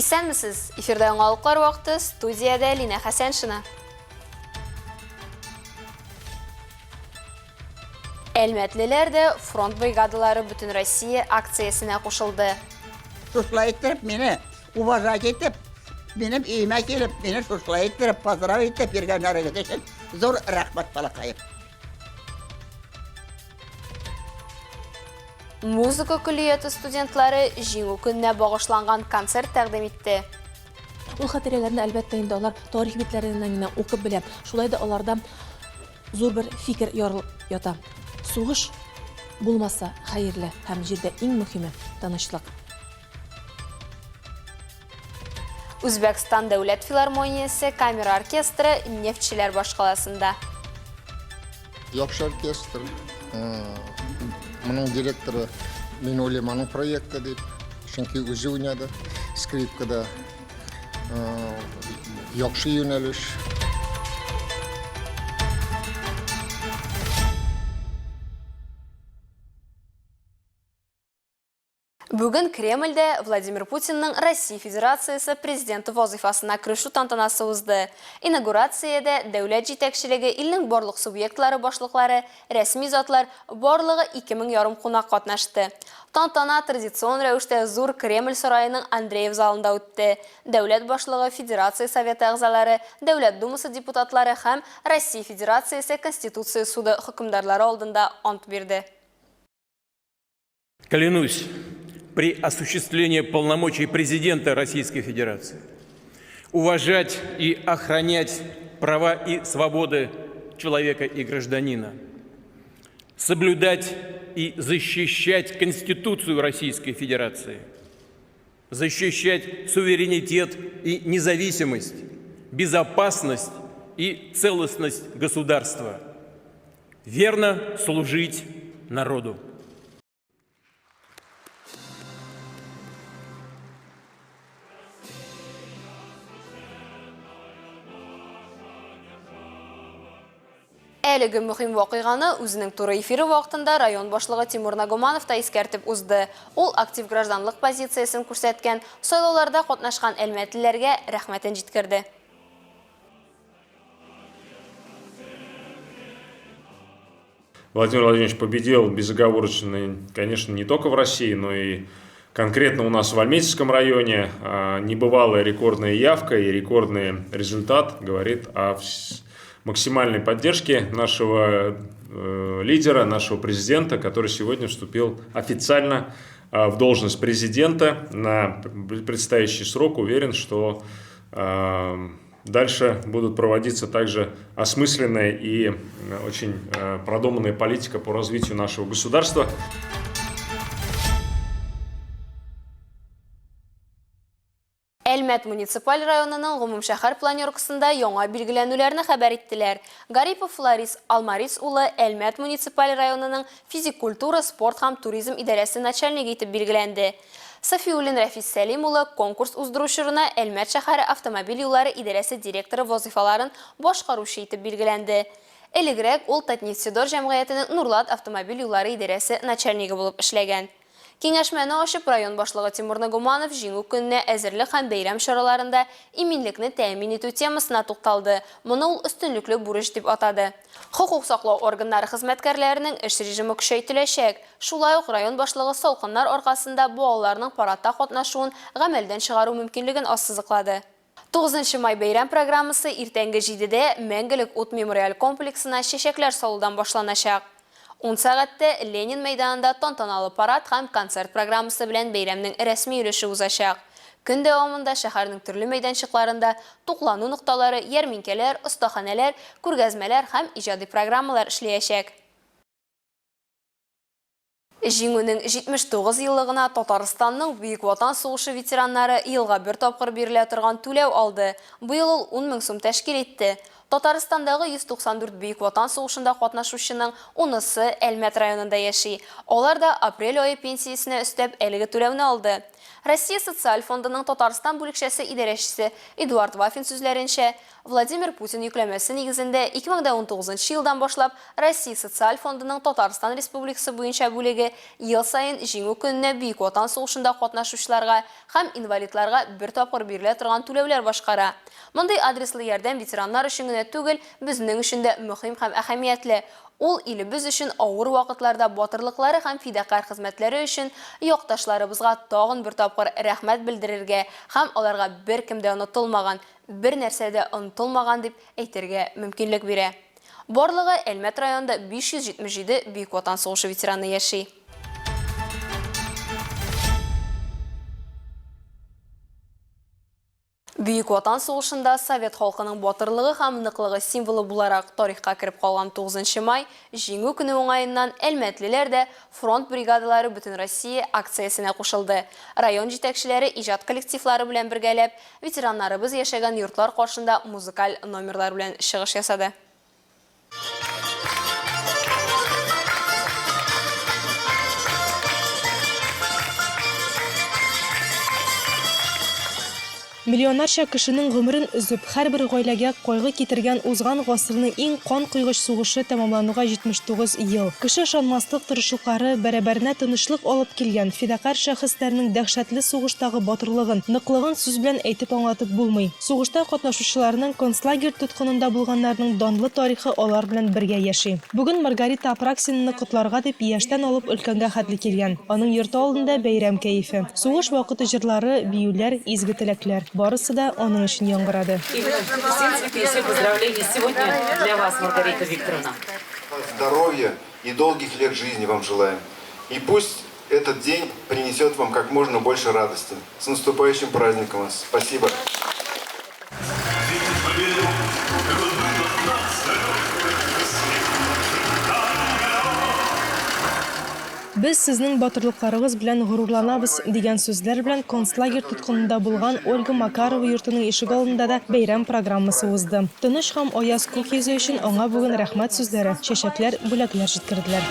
Исәнмесез? Эфирда яңалыклар вакыты, студиядә Лина Хәсәншина. Әлмәтлеләр дә фронт бригадалары бөтен Россия акциясына кушылды. Шушылай иттереп, мине уважать итеп, минем өймә килеп, мине шушылай иттереп, поздравить итеп йөргәннәрегез өчен зур рәхмәт балакаем. Музыка күллияте студентлары җиңү көненә багышланган концерт тәкъдим итте. Ул хатирәләрне әлбәттә инде алар тарих битләреннән генә укып белә. Шулай да аларда зур бер фикер ярылып ята. Сугыш булмаса хәерле һәм җирдә иң мөһиме тынычлык. Үзбәкстан дәүләт филармониясе камера оркестры Нефтчеләр башкаласында. Яхшы оркестр. Моның директоры мен ойлаймын аның проекты дип. Чөнки үзе уйнады скрипкада. Яхшы юнәлеш. Бүген Кремльдә Владимир Путинның Россия Федерациясе президенты вазифасына кирешу тантанасы узды. Инаугурациядә дәүләт җитәкчелеге илнең барлык субъектлары башлыклары, рәсми затлар барлыгы 2000 ярым кунак катнашты. Тантана традицион рәвештә Зур Кремль сараеның Андреев залында үтте. Дәүләт башлыгы, Федерация советы әгъзалары, Дәүләт думасы депутатлары һәм Россия Федерациясе Конституция суды хөкемдарлары алдында ант бирде. Клянусь при осуществлении полномочий президента Российской Федерации уважать и охранять права и свободы человека и гражданина, соблюдать и защищать Конституцию Российской Федерации, защищать суверенитет и независимость, безопасность и целостность государства, верно служить народу. Әлеге мөһим вакыйганы үзенең туры эфире вакытында район башлыгы Тимур Нагуманов та искәртеп узды. Ул актив гражданлык позициясын күрсәткән, сайлауларда катнашкан әлмәтлеләргә рәхмәтен җиткерде. Владимир Владимирович победил безоговорочно, конечно, не только в России, но и конкретно у нас в Альметьевском районе. Небывалая рекордная явка и рекордный результат говорит о максимальной поддержке нашего лидера, нашего президента, который сегодня вступил официально в должность президента на предстоящий срок. Уверен, что дальше будут проводиться также осмысленная и очень продуманная политика по развитию нашего государства. Әлмәт муниципаль районының гомум шәһәр планировкасында яңа билгеләнүләрне хәбәр иттеләр. Гарипов Флорис Алмарис улы Әлмәт муниципаль районының физик культура, спорт һәм туризм идарәсе начальнигы итеп билгеләнде. Сафиуллин Рафис Сәлим улы конкурс уздыручыларына Әлмәт шәһәре автомобиль юллары идарәсе директоры вазифаларын башкаручы итеп билгеләнде. Элегрәк ул Татнефтедор җәмгыятенең Нурлат автомобиль юллары идарәсе начальнигы булып эшләгән. Киңәшмәне ачып район башлыгы Тимур Нагуманов җиңү көненә әзерлек һәм бәйрәм чараларында иминлекне тәэмин итү темасына тукталды. Моны ул өстенлекле бурыч дип атады. Хокук саклау органнары хезмәткәрләренең эш режимы көчәйтеләчәк. Шулай ук район башлыгы салкыннар аркасында балаларның парадта катнашуын гамәлдән чыгару мөмкинлеген ассызыклады. 9 май бәйрәм программасы иртәнге 7-дә Мәңгелек ут мемориаль комплексына чәчәкләр салудан башланачак. 10 сәгатьтә Ленин мәйданында тантаналы парад һәм концерт программасы белән бәйрәмнең рәсми өлеше узачак. Көн дәвамында шәһәрнең төрле мәйданчыкларында туклану нокталары, ярминкәләр, остаханәләр, күргәзмәләр һәм иҗади программалар эшләячәк. Җиңүнең 79 еллыгына Татарстанның Бөек Ватан сугышы ветераннары елга бер тапкыр бирелә торган түләү алды. Быел ул 10 мең сум тәшкил итте. Татарстандағы 194 Бөек Ватан сугышында катнашучының 10-сы Әлмәт районында яши. Олар да апрель айы пенсиясенә өстәп әлеге түләүне алды. Россия социаль фондының Татарстан бүлекчәсе идарәчесе Эдуард Вафин сүзләренчә, Владимир Путин йөкләмәсе нигезендә 2019 елдан башлап Россия социаль фондының Татарстан Республикасы буенча бүлеге ел сайын җиңү көненә Бөек Ватан сугышында катнашучыларга һәм инвалидларга бер тапкыр бирелә торган түләүләр башкара. Мондый адреслы ярдәм ветераннар өчен генә түгел, безнең өчен дә мөһим һәм әһәмиятле. Ул илебез өчен авыр вакытларда батырлыклары һәм фидакар хезмәтләре өчен якташларыбызга тагын бер тапкыр рәхмәт белдерергә һәм аларга беркем дә онытылмаган, бер нәрсә дә онытылмаган дип әйтергә мөмкинлек бирә. Барлыгы Әлмәт районында 577 Бөек Ватан сугышы ветераны яши. Бөек Ватан сугышында Совет халкының батырлыгы һәм ныклыгы символы буларак тарихка кирип калган 9 май җиңү көне уңаеннан Әлмәтлеләр дә фронт бригадалары бөтен Россия акциясенә кушылды. Район җитәкчеләре иҗат коллективлары белән бергәләп ветераннарыбыз яшәгән йортлар каршында музыкаль номерлар белән чыгыш ясады. Миллионнарча кешенең гомерен үзеп, һәрбер гаиләгә кайгы китергән узган гасырның иң кан куйгыч сугышы тәмамлануга 79 ел. Кеше ышанмаслык тырышлыклары бәрабәренә тынычлык алып килгән фидакар шәхесләрнең дәһшәтле сугыштагы батырлыгын, ныклыгын сүз белән әйтеп аңлатып булмый. Сугышта катнашучыларның концлагерь тоткынында булганнарның данлы тарихы алар белән бергә яши. Бүген Маргарита Апраксинаны котларга дип яшьтән алып өлкәнгә хәтле килгән. Аның йорты алдында бәйрәм кәефе. Сугыш вакыты җырлары, биюләр, изге теләкләр. Барысы да оның үшін яңгырады. Все поздравления сегодня для вас, Маргарита Викторовна. Здоровья и долгих лет жизни вам желаем. И пусть этот день принесет вам как можно больше радости. С наступающим праздником вас. Спасибо. Без сезнең батырлыкларыгыз белән горурланабыз дигән сүзләр белән концлагерь тоткынында булган Ольга Макарова йортының ишек алдында да бәйрәм программасы узды. Тыныч һәм аяз күк йөзе өчен аңа бүген рәхмәт сүзләре, чәчәкләр, бүләкләр җиткерделәр.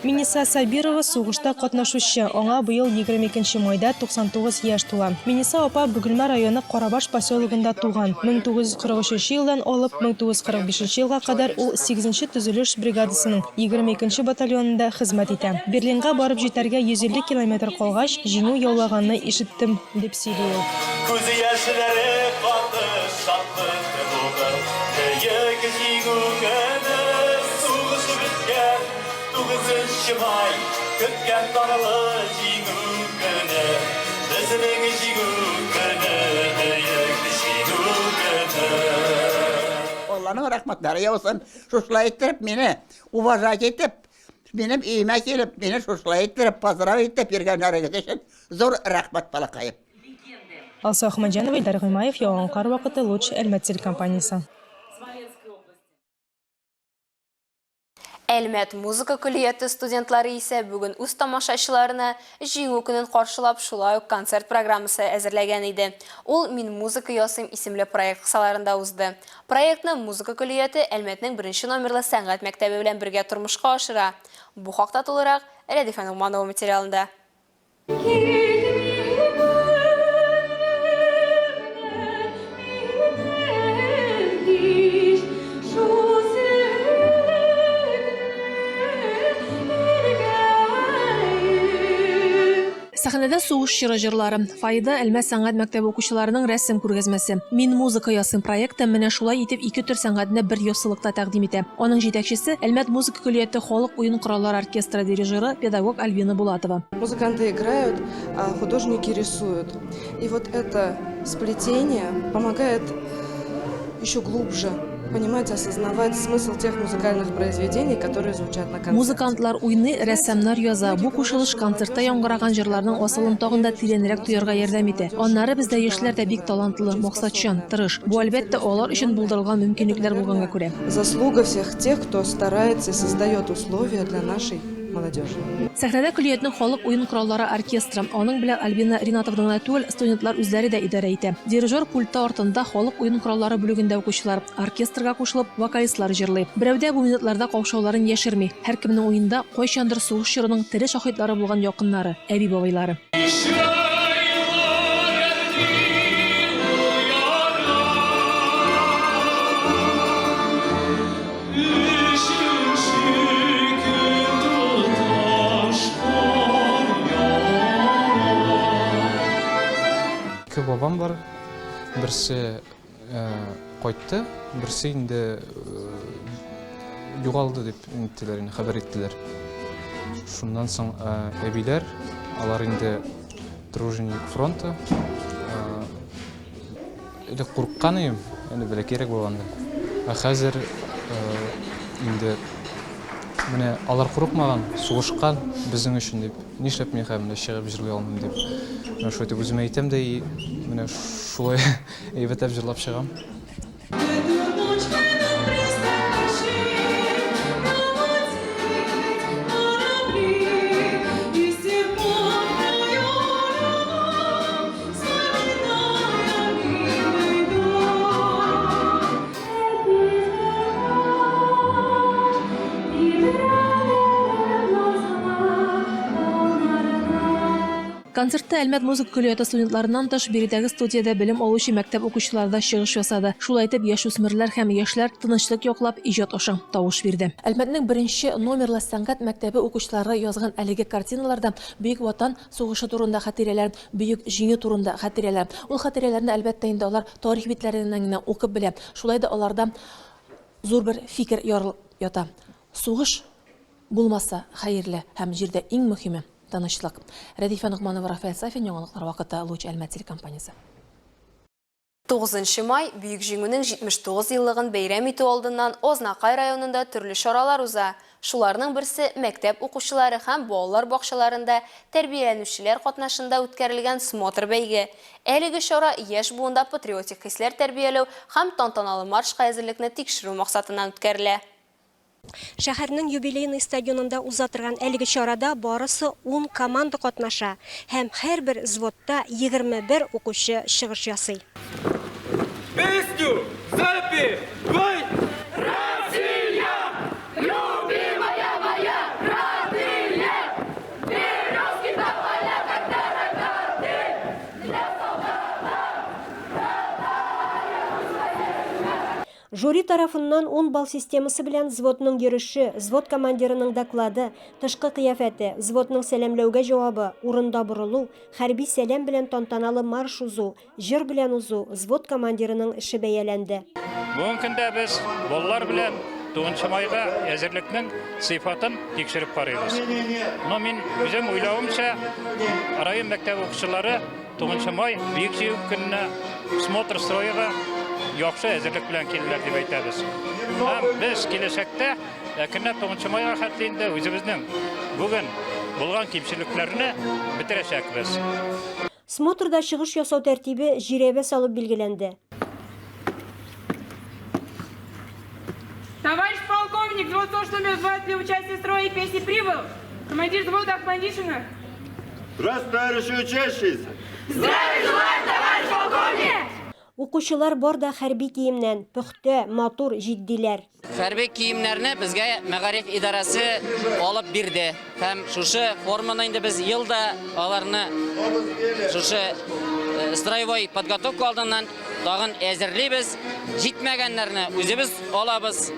Миниса Сабирова сугышта катнашучы. Аңа быел 22 майда 99 яшь тула. Миниса апа Бөгелмә районы Карабаш поселогында туган. 1943 елдан алып 1945 елга кадәр ул 8-нче төзелеш бригадасының 22-нче батальонында хезмәт итә. Берлинга барып җитәргә 150 километр калгач, җиңү яулаганны ишеттем дип сөйли ул. Күзе яшьләре каты шатлык булды. Бөек җиңү көне сугыш биткән. 9 май көткән танылы җиңү көне. Безнең җиңү көне, бөек җиңү көне. Allah'ın rahmetleri yavsun, şuşla ettirip beni, uvazak etip, benim evime gelip, beni şuşla ettirip, pazara etip, yirgen hareket için zor rahmet balakayım. Алса Ахмаджанова, Илдар Гыймаев, Яңгыр вакыты, Луч, Әлмәт телекомпаниясе. Әлмәт музыка күлияте студентлары исә бүген үз тамашачыларына җиңү көнен каршылап шулай ук концерт программасы әзерләгән иде. Ул «Мин музыка ясыйм» исемле проект кысаларында узды. Проектны музыка күлияте Әлмәтнең 1-нче номерлы сәнгать мәктәбе белән бергә тормышка ашыра. Бу хакта тулырак Рәдифә Нугманова материалында. Сәхнәдә сугыш чоры җырлары, Фаида Әлмәт сәнгать мәктәбе укучыларының рәсем күргәзмәсе. Мин музыка ясыйм проекты менә шулай итеп ике төр сәнгатьне бер яссылыкта тәкъдим итә. Аның җитәкчесе Әлмәт музыка күлияте халык уен кораллар оркестры дирижеры, педагог Альбина Булатова. Музыканты играют, а художники рисуют. И вот это сплетение помогает еще глубже понимать, осознавать смысл тех музыкальных произведений, которые звучат на концерте. Музыкантлар уйный, рәссамнар яза. Бу кушылыш концертта яңгыраган җырларның асылын тагында тирәнрәк туярга ярдәм итә. Аннары бездә яшьләр дә бик талантлы, максатчан, тырыш. Бу әлбәттә алар өчен булдырылган мөмкинлекләр булганга күрә. Заслуга всех тех, кто старается и создает условия для нашей молодежи. Сәхнәдә Күлиятның халык уен кораллары оркестры, аның белән Альбина Ринатовна түгел, студентлар үзләре дә идарә итә. Дирижер пульты артында халык уен кораллары бүлегендә укучылар оркестрга кушылып, вокалистлар җырлый. Берәүдә бу минутларда каушауларын яшерми. Һәркемнең уенда кайчандыр сугыш чорының тере шаһитлары булган якыннары, әби бабайлары. Babam var. Birisi qaytdı, birisi indi yo'qoldi deb inttilerini xabar etdiler. Şundan so'ng abilar, alar indi trуженик fronta. Ile qo'rqqan edim, endi bila kerak bo'lganda. Hozir indi mene alar qo'rqmagan, so'g'ishgan bizning uchun deb, nishlab men ham chiqib jirlay olmayman deb. Мен шо айтып үзем әйтәм дә, менә шулай әйбәтләп җырлап чыгам. Концертта Әлмәт музыка күлияты студентларынан тыш биредәге студиядә белем алучы мәктәп укучылары да чыгыш ясады. Шулай итеп, яшүсмерләр һәм яшьләр тынычлык яклап иҗат аша тавыш бирде. Әлмәтнең беренче номерлы сәнгать мәктәбе укучылары язган әлеге картиналарда Бөек Ватан сугышы турында хатирәләр, Бөек җиңү турында хатирәләр. Ул хатирәләрне әлбәттә инде алар тарих битләреннән генә укып белә. Шулай да аларда зур бер фикер ярылып ята. Сугыш булмаса хәерле һәм җирдә иң мөһиме Танышлык. Рәдифә Нугманова, Рафаэль Сафин, яңалыклар вакыты, Луч Әлмәт телекомпаниясе. 9 май Бөек җиңүнең 79 еллыгын бәйрәм итү алдыннан Ознакай районында төрле чаралар уза. Шуларның берсе мәктәп укучылары һәм балалар бакчаларында тәрбияләнүчеләр катнашында үткәрелгән смотр бәйге. Әлеге чара яшь буында патриотик хисләр тәрбияләү һәм тантаналы маршка әзерлекне тикшерү максатыннан үткәрелә. Шәһәрнең юбилейный стадионында узатырган әлеге чарада барысы 10 команда катнаша һәм һәрбер взводта 21 укучы чыгыш ясый. Песню запи, бой! Жюри тарафыннан 10 балл системасы белән взводның йөреше, взвод командирының доклады, тышкы кыяфәте, взводның сәламләүгә җавабы, урында борылу, хәрби сәлам белән тантаналы марш узу, җыр белән узу, взвод командирының эше бәяләнде. Бүген көндә без балалар белән 9 майга әзерлекнең сыйфатын тикшереп карыйбыз. Но мин үзем уйлавымча, район мәктәбе укучылары 9 май бөек җиңү көненә смотр строега яхшы әзерлек белән килделәр дип әйтәбез. Һәм без киләчәктә көнне 9 майга хәтлендә үзебезнең бүген булган кимчелекләрне бетерәчәкбез. Смотрда чыгыш ясау тәртибе җирәбә салып билгеләнде. Товарищ полковник, взвод 102 для участия в строе и песни прибыл. Командир взвода Ахмадишина. Здравствуйте, товарищи учащиеся! Здравия желаю, товарищ полковник! Укучылар бар да хәрби киемнән, пөхтә, матур, җитдиләр. Хәрби киемнәрне безгә мәгариф идарәсе алып бирде. Һәм шушы форманы инде без елда аларны шушы строевой подготовка алдыннан тагын әзерлибез. Җитмәгәннәрне үзебез алабыз.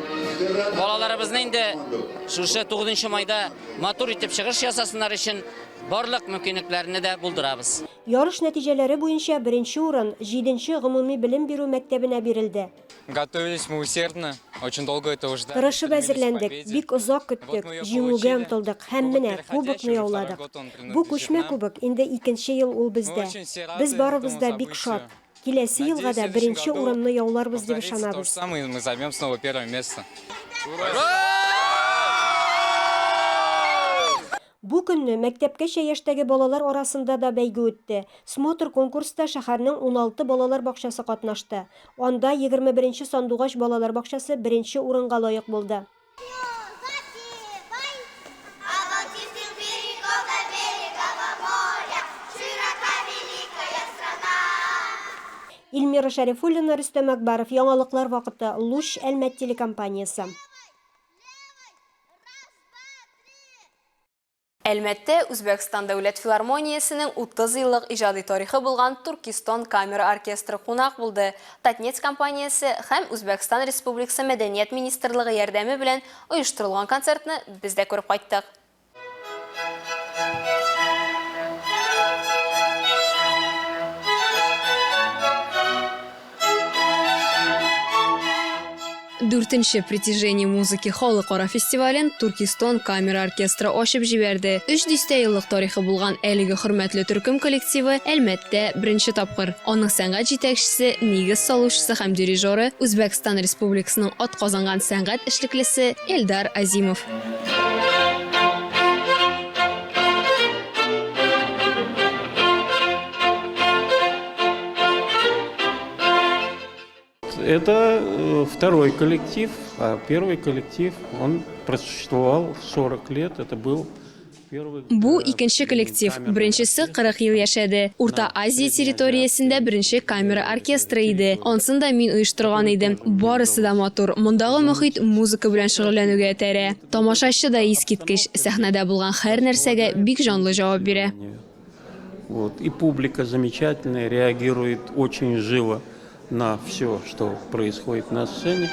Балаларыбызны инде шушы 9 майда матур итеп чыгыш ясасыннар өчен барлык мөмкинлекләрне дә булдырабыз. Ярыш нәтиҗәләре буенча беренче урын 7-нче гомуми белем бирү мәктәбенә бирелде. Готовились мы усердно, очень долго этого ждали. Тырышып әзерләндек, бик озак көттек, җиңүгә омтылдык һәм менә кубокны яуладык. Бу күчмә кубок инде 2нче ел ул бездә. Без барыбыз да бик шат. Киләсе елга да беренче урынны яуларбыз дип ышанабыз. Мы займем снова первое место. Бу көнне мәктәпкәчә яшьтәге балалар арасында да бәйге үтте. Смотр конкурста шәһәрнең 16 балалар бакчасы катнашты. Анда 21-нче Сандугач балалар бакчасы беренче урынга лаек булды. Илмира Шәрифуллина, Рөстәм Әкбаров, яңалыклар вакыты, Луч, Әлмәт телекомпаниясы. Әлмәттә Үзбәкстан дәүләт филармониясының 30 еллык иҗади тарихы булган Туркестан камера оркестры кунак булды. Татнефть компаниясе һәм Үзбәкстан Республикасы Мәдәният министрлыгы ярдәме белән оештырылган концертны без дә күреп кайттык. Дүртенче притяжение музыки халыкара фестивален Туркестан камера оркестры ачып җибәрде. 300 еллык тарихы булган әлеге хөрмәтле төркем коллективы Әлмәттә беренче тапкыр. Аның сәнгать җитәкчесе, нигез салучысы һәм дирижеры Үзбәкстан Республикасының атказанган сәнгать эшлеклесе Эльдар Азимов. Это второй коллектив, а первый коллектив, он просуществовал 40 лет, это был первый... Бу икенче коллектив, беренчесе 40 ел яшәде. Урта Азия территориясендә беренче камера оркестры иде. Ансын да мин оештырган идем. Барысы да матур. Мондагы мөхит музыка белән шөгыльләнүгә тәрә. Тамашачы да искиткеч, сәхнәдә булган һәр нәрсәгә бик җанлы җавап бирә. Вот. И публика замечательная, реагирует очень живо на все, что происходит на сцене.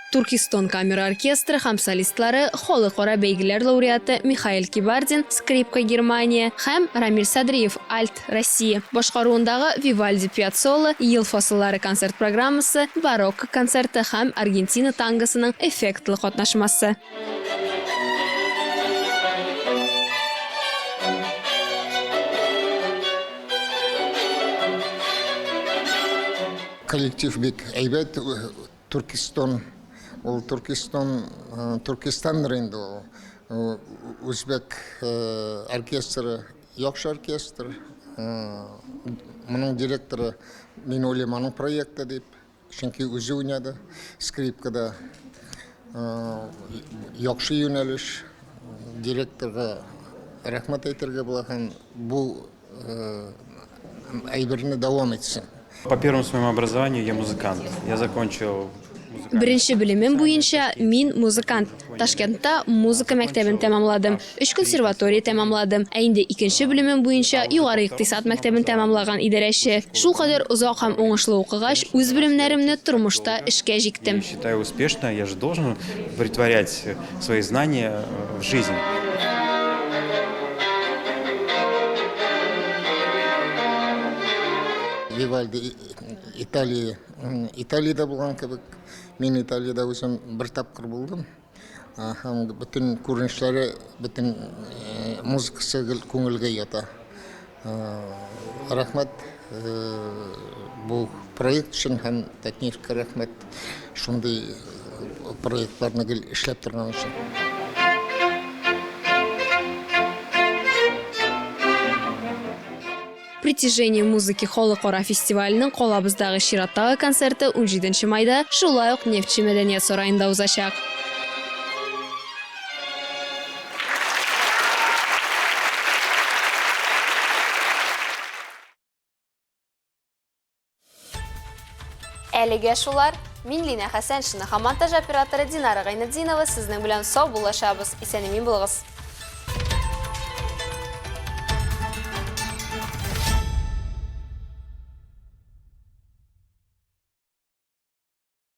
Туркестан камера оркестры һәм солистлары халыкара бәйгеләр лауреаты Михаил Кибардин, скрипка Германия һәм Рамиль Садриев, альт Россия башкаруындагы Вивальди Пьяццола ел фасыллары концерт программасы, барокко концерты һәм Аргентина тангосының эффектлы катнашмасы. Коллектив бик әйбәт, Туркестан, ул Туркестан инде ул. Үзбәк оркестры, яхшы оркестр. Моның директоры, мин уйлыйм, аның проекты дип, чөнки үзе уйнады, скрипкада. Яхшы юнәлеш, директорга рәхмәт әйтергә була һәм бу әйберне дәвам итсен. По первому своему образованию я музыкант. Я закончил... Беренче белемем буенча мин музыкант. Ташкентта музыка мәктәбен тәмамладым. 3 консерватория тәмамладым. Ә инде икенче белемем буенча югары икътисад мәктәбен тәмамлаган идарәче. Шул кадәр озак һәм уңышлы укыгач, үз белемнәремне тормышта эшкә җиктем. Считаю успешно, я же должен претворять свои знания в жизнь. Вивальди Италияда булган кебек, мин Италияда үзем бер тапкыр булдым. Һәм бөтен күренешләре, бөтен музыкасы күңелгә ята. Рәхмәт бу проект өчен һәм Татнефтькә рәхмәт шундый проектларны эшләп торган өчен. Притяжение музыки халыкара фестиваленең калабыздагы чираттагы концерты 17 майда шулай ук Нефтче мәдәният сараенда узачак. Әлегә шулар, мин Лина Хәсәншина һәм монтаж операторы Динара Гайнетдинова сезнең белән сау булашабыз. Исән-имин булыгыз.